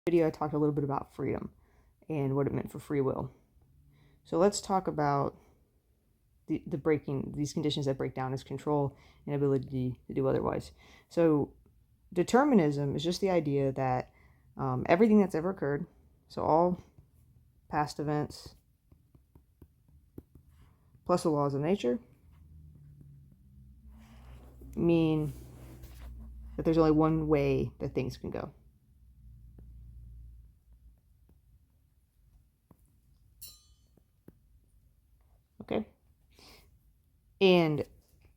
Video I talked a little bit about freedom and what it meant for free will. So let's talk about the breaking, these conditions that break down his control and ability to do otherwise. So determinism is just the idea that everything that's ever occurred, so all past events plus the laws of nature, mean that there's only one way that things can go. Okay? And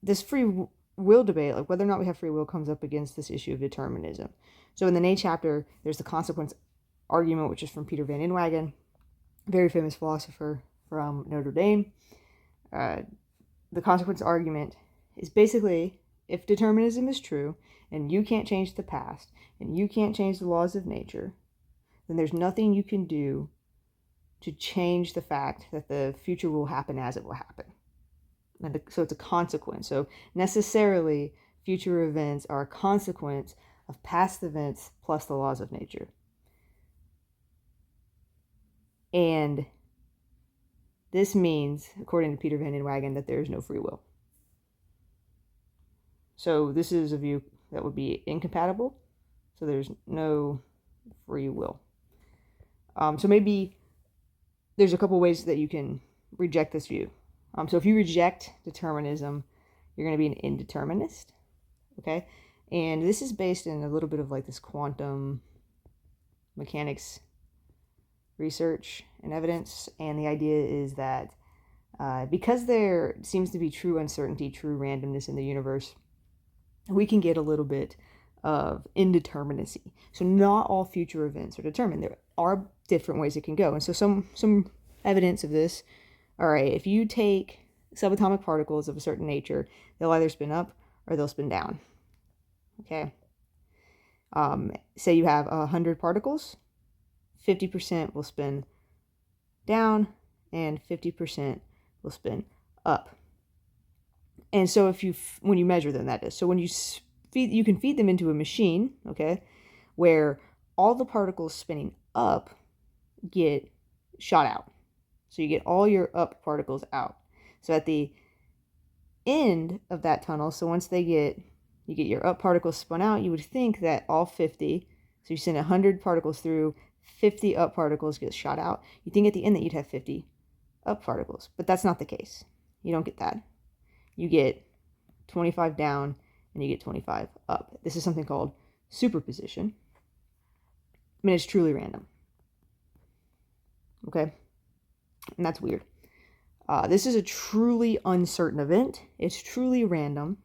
this free will debate, like whether or not we have free will, comes up against this issue of determinism. So in the Ney chapter, there's the consequence argument, which is from Peter Van Inwagen, very famous philosopher from Notre Dame. The consequence argument is basically, if determinism is true and you can't change the past and you can't change the laws of nature, then there's nothing you can do to change the fact that the future will happen as it will happen. And so it's a consequence. So necessarily, future events are a consequence of past events plus the laws of nature. And this means, according to Peter Van Inwagen, that there is no free will. So this is a view that would be incompatible. So there's no free will. So maybe there's a couple ways that you can reject this view. So if you reject determinism, you're going to be an indeterminist. Okay? And this is based in a little bit of like this quantum mechanics research and evidence. And the idea is that because there seems to be true uncertainty, true randomness in the universe, we can get a little bit of indeterminacy. So not all future events are determined. There are different ways it can go. And so some evidence of this, all right, if you take subatomic particles of a certain nature, they'll either spin up or they'll spin down. Okay? Say you have 100 particles, 50% will spin down and 50% will spin up. And so when you measure them, that is. So when you can feed them into a machine, okay, where all the particles spinning up get shot out. So you get all your up particles out. So at the end of that tunnel, so once you get your up particles spun out, you would think that all 50, so you send 100 particles through, 50 up particles get shot out. You think at the end that you'd have 50 up particles, but that's not the case. You don't get that. You get 25 down and you get 25 up. This is something called superposition. I mean, it's truly random. Okay? And that's weird. This is a truly uncertain event. It's truly random.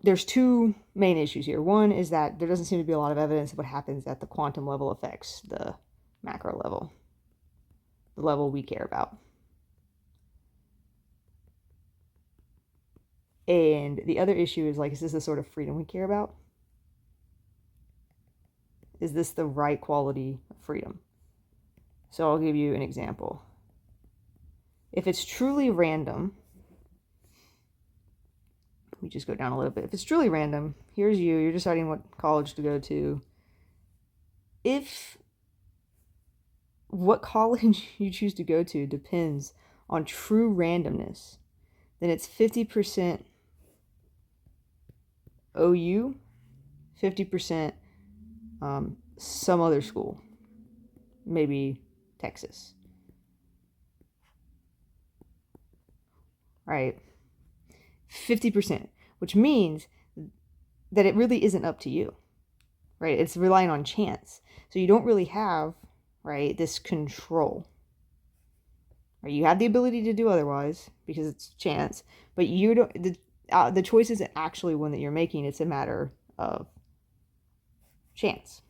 There's two main issues here. One is that there doesn't seem to be a lot of evidence of what happens at the quantum level affects the macro level, the level we care about. And the other issue is, like, is this the sort of freedom we care about? Is this the right quality of freedom? So I'll give you an example. If it's truly random, we just go down a little bit. If it's truly random, here's you're deciding what college to go to. If what college you choose to go to depends on true randomness, then it's 50% OU, 50% some other school, maybe Texas. Right? 50%, which means that it really isn't up to you, right? It's relying on chance. So you don't really have, right, this control. Right? You have the ability to do otherwise because it's chance, but you don't. The choice isn't actually one that you're making. It's a matter of chance.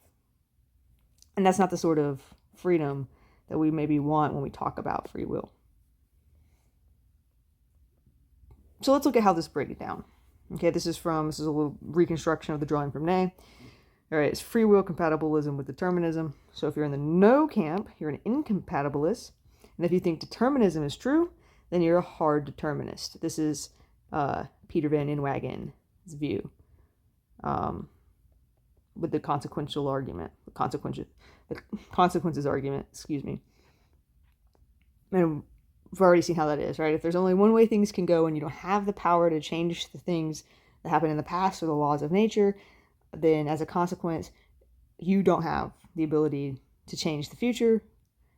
And that's not the sort of freedom that we maybe want when we talk about free will. So let's look at how this breaks down. Okay, this is a little reconstruction of the drawing from Ney. All right, it's free will compatibilism with determinism. So if you're in the no camp, you're an incompatibilist. And if you think determinism is true, then you're a hard determinist. This is Peter Van Inwagen's view. with the consequential argument, the consequences argument, excuse me. And we've already seen how that is, right? If there's only one way things can go and you don't have the power to change the things that happened in the past or the laws of nature, then as a consequence, you don't have the ability to change the future,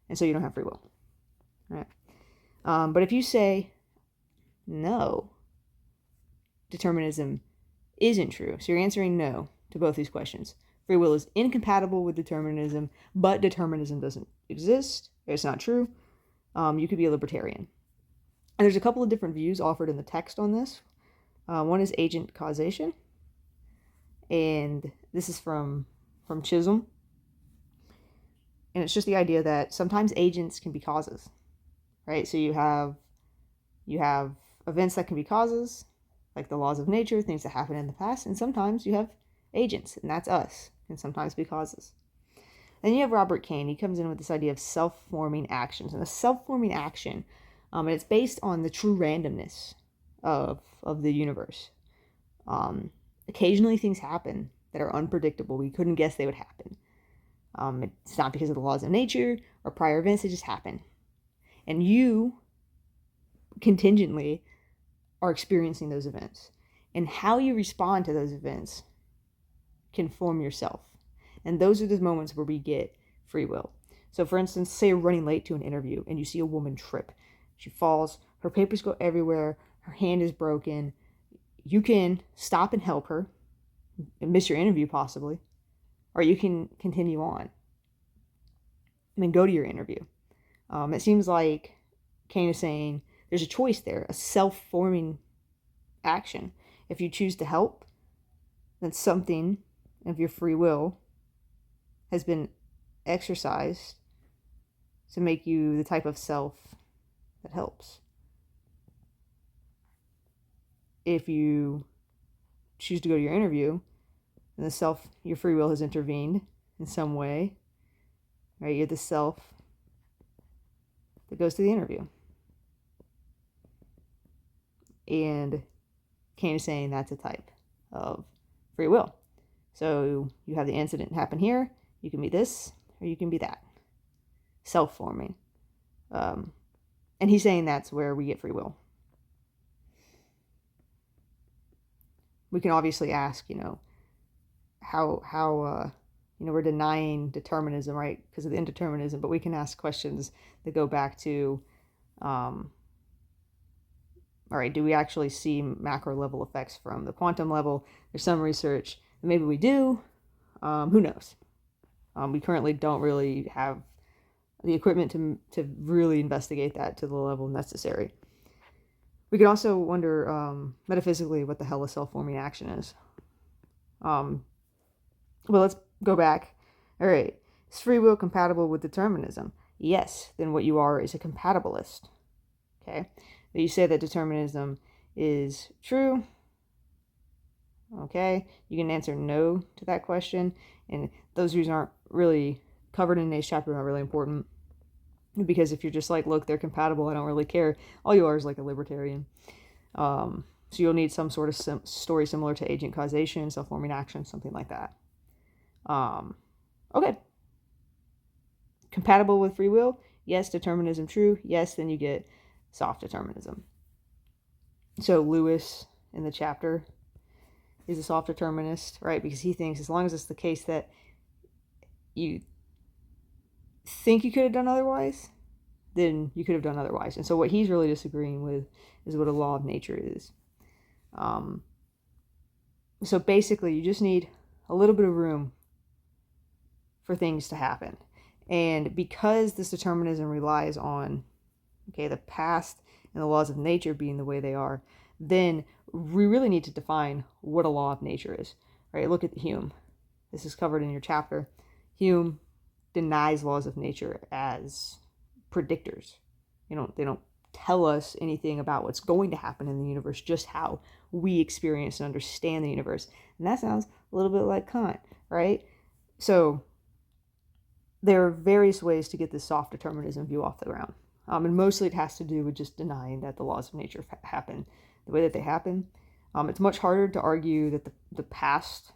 and so you don't have free will. Right? But if you say, no, determinism isn't true, so you're answering no to both these questions. Free will is incompatible with determinism, but determinism doesn't exist. It's not true. You could be a libertarian. And there's a couple of different views offered in the text on this. One is agent causation, and this is from Chisholm. And it's just the idea that sometimes agents can be causes, right? So you have events that can be causes, like the laws of nature, things that happen in the past, and sometimes you have agents, and that's us, can sometimes be causes. Then you have Robert Kane. He comes in with this idea of self-forming actions, and a self-forming action, and it's based on the true randomness of the universe. Occasionally things happen that are unpredictable. We couldn't guess they would happen. It's not because of the laws of nature or prior events, they just happen. And you, contingently, are experiencing those events. And how you respond to those events can form yourself. And those are the moments where we get free will. So for instance, say you're running late to an interview and you see a woman trip. She falls, her papers go everywhere, her hand is broken. You can stop and help her and miss your interview possibly. Or you can continue on and then go to your interview. It seems like Kane is saying there's a choice there, a self-forming action. If you choose to help, then something of your free will has been exercised to make you the type of self that helps. If you choose to go to your interview, then your free will has intervened in some way, right? You're the self that goes to the interview. And Kane is saying that's a type of free will. So you have the incident happen here, you can be this, or you can be that. Self-forming. And he's saying that's where we get free will. We can obviously ask, how we're denying determinism, right, because of the indeterminism, but we can ask questions that go back to, all right, do we actually see macro level effects from the quantum level? There's some research, and maybe we do. Who knows? We currently don't really have the equipment to really investigate that to the level necessary. We could also wonder metaphysically what the hell a self-forming action is. Well, let's go back. All right, is free will compatible with determinism? Yes, then what you are is a compatibilist. Okay, but you say that determinism is true. Okay, you can answer no to that question, and those views aren't really covered in today's chapter, not really important, because if you're just like, look, they're compatible, I don't really care, all you are is like a libertarian. So you'll need some sort of story similar to agent causation, self-forming action, something like that. Okay. Compatible with free will? Yes. Determinism true? Yes. Then you get soft determinism. So Lewis in the chapter is a soft determinist, right? Because he thinks as long as it's the case that you think you could have done otherwise, then you could have done otherwise. And so what he's really disagreeing with is what a law of nature is. So basically, you just need a little bit of room for things to happen. And because this determinism relies on, the past and the laws of nature being the way they are, then we really need to define what a law of nature is, right? Look at Hume. This is covered in your chapter. Hume denies laws of nature as predictors. They don't tell us anything about what's going to happen in the universe, just how we experience and understand the universe. And that sounds a little bit like Kant, right? So there are various ways to get this soft determinism view off the ground. And mostly it has to do with just denying that the laws of nature happen the way that they happen. It's much harder to argue that the past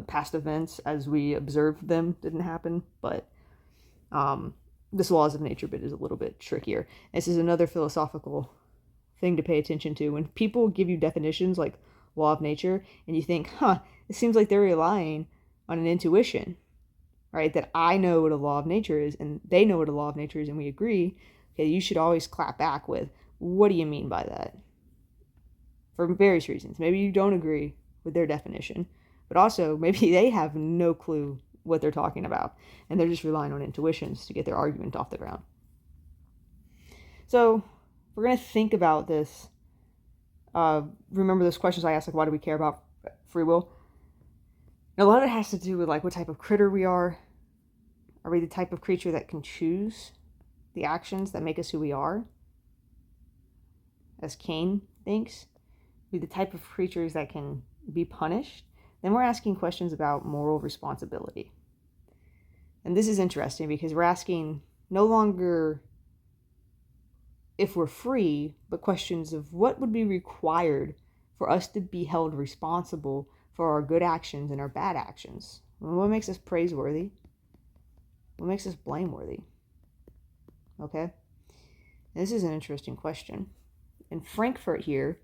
past events as we observed them didn't happen, but this laws of nature bit is a little bit trickier. This is another philosophical thing to pay attention to. When people give you definitions like law of nature and you think, it seems like they're relying on an intuition, right? That I know what a law of nature is and they know what a law of nature is and we agree. Okay, you should always clap back with, what do you mean by that? For various reasons. Maybe you don't agree with their definition, but also maybe they have no clue what they're talking about and they're just relying on intuitions to get their argument off the ground. So we're going to think about this. Remember those questions I asked, like, why do we care about free will? And a lot of it has to do with, like, what type of critter we are. Are we the type of creature that can choose the actions that make us who we are? As Cain thinks. Are we the type of creatures that can be punished? Then we're asking questions about moral responsibility. And this is interesting because we're asking no longer if we're free, but questions of what would be required for us to be held responsible for our good actions and our bad actions. What makes us praiseworthy? What makes us blameworthy? Okay? And this is an interesting question. And Frankfurt here,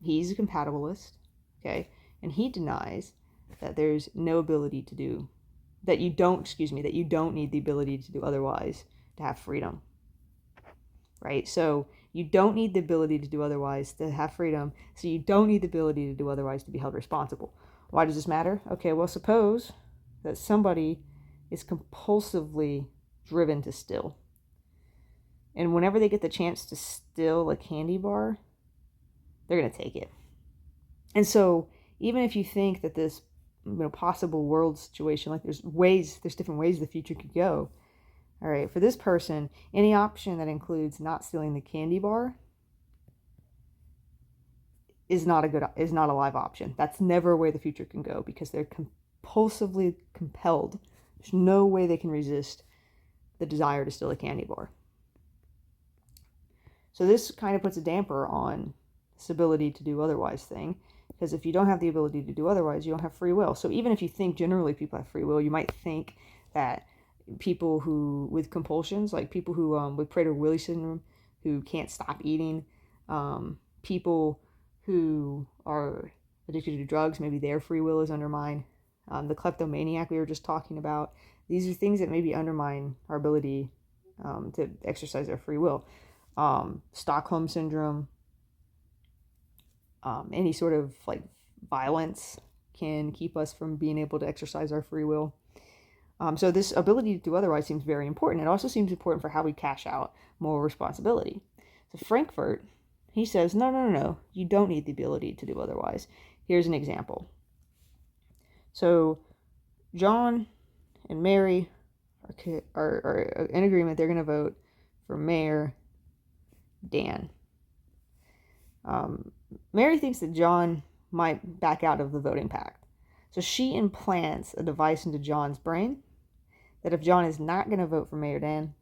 he's a compatibilist, okay? And he denies that there's no ability to do, that you don't need the ability to do otherwise to have freedom. Right? So you don't need the ability to do otherwise to have freedom. So you don't need the ability to do otherwise to be held responsible. Why does this matter? Okay, well, suppose that somebody is compulsively driven to steal. And whenever they get the chance to steal a candy bar, they're going to take it. And so even if you think that this possible world situation, like there's different ways the future could go. All right, for this person, any option that includes not stealing the candy bar is not a live option. That's never where the future can go because they're compulsively compelled. There's no way they can resist the desire to steal a candy bar. So this kind of puts a damper on this ability to do otherwise thing, because if you don't have the ability to do otherwise, you don't have free will. So even if you think generally people have free will, you might think that people who with compulsions, like people who with Prader-Willi syndrome, who can't stop eating, people who are addicted to drugs, maybe their free will is undermined. The kleptomaniac we were just talking about, these are things that maybe undermine our ability to exercise our free will. Stockholm syndrome, any sort of like violence can keep us from being able to exercise our free will. So this ability to do otherwise seems very important. It also seems important for how we cash out moral responsibility. So Frankfurt, he says, no, you don't need the ability to do otherwise. Here's an example. So John and Mary are in agreement. They're going to vote for Mayor Dan. Mary thinks that John might back out of the voting pact. So she implants a device into John's brain that if John is not going to vote for Mayor Dan,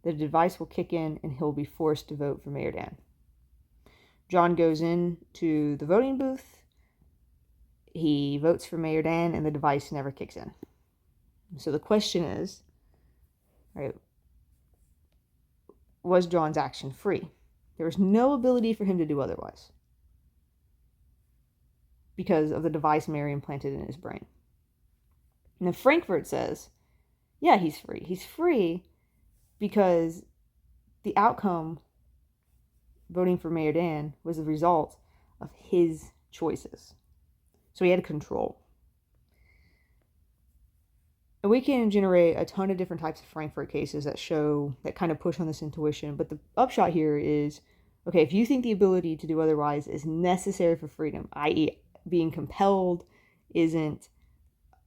the device will kick in and he'll be forced to vote for Mayor Dan. John goes into the voting booth. He votes for Mayor Dan and the device never kicks in. So the question is, right, was John's action free? There was no ability for him to do otherwise because of the device Mary implanted in his brain. And then Frankfurt says, yeah, he's free. He's free because the outcome, voting for Mayor Dan, was the result of his choices. So he had control. And we can generate a ton of different types of Frankfurt cases that kind of push on this intuition. But the upshot here is, okay, if you think the ability to do otherwise is necessary for freedom, i.e. being compelled isn't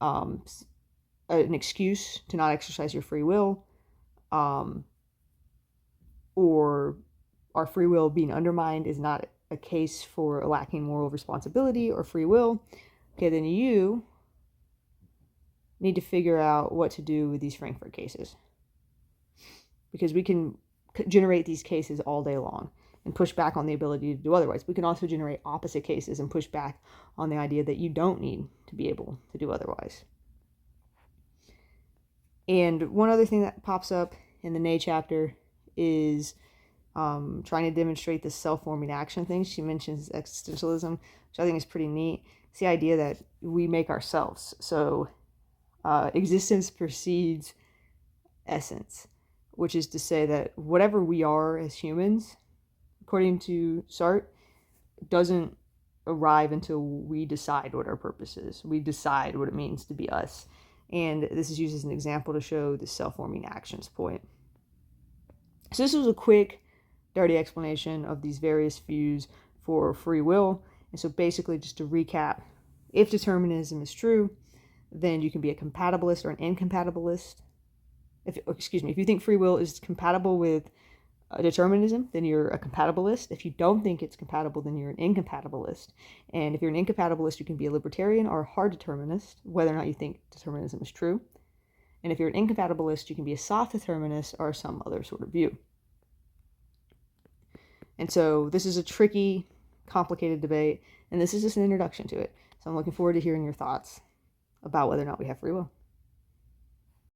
an excuse to not exercise your free will, or our free will being undermined is not a case for lacking moral responsibility or free will, okay, then you need to figure out what to do with these Frankfurt cases. Because we can generate these cases all day long. and push back on the ability to do otherwise. We can also generate opposite cases and push back on the idea that you don't need to be able to do otherwise. And one other thing that pops up in the Ney chapter is trying to demonstrate the self-forming action thing. She mentions existentialism, which I think is pretty neat. It's the idea that we make ourselves. So existence precedes essence, which is to say that whatever we are as humans, according to Sartre, doesn't arrive until we decide what our purpose is. We decide what it means to be us. And this is used as an example to show the self-forming actions point. So this was a quick, dirty explanation of these various views for free will. And so basically, just to recap, if determinism is true, then you can be a compatibilist or an incompatibilist. If you think free will is compatible with determinism, then you're a compatibilist. If you don't think it's compatible, then you're an incompatibilist. And if you're an incompatibilist, you can be a libertarian or a hard determinist, whether or not you think determinism is true. And if you're an incompatibilist, you can be a soft determinist or some other sort of view. And so this is a tricky, complicated debate, and this is just an introduction to it. So I'm looking forward to hearing your thoughts about whether or not we have free will.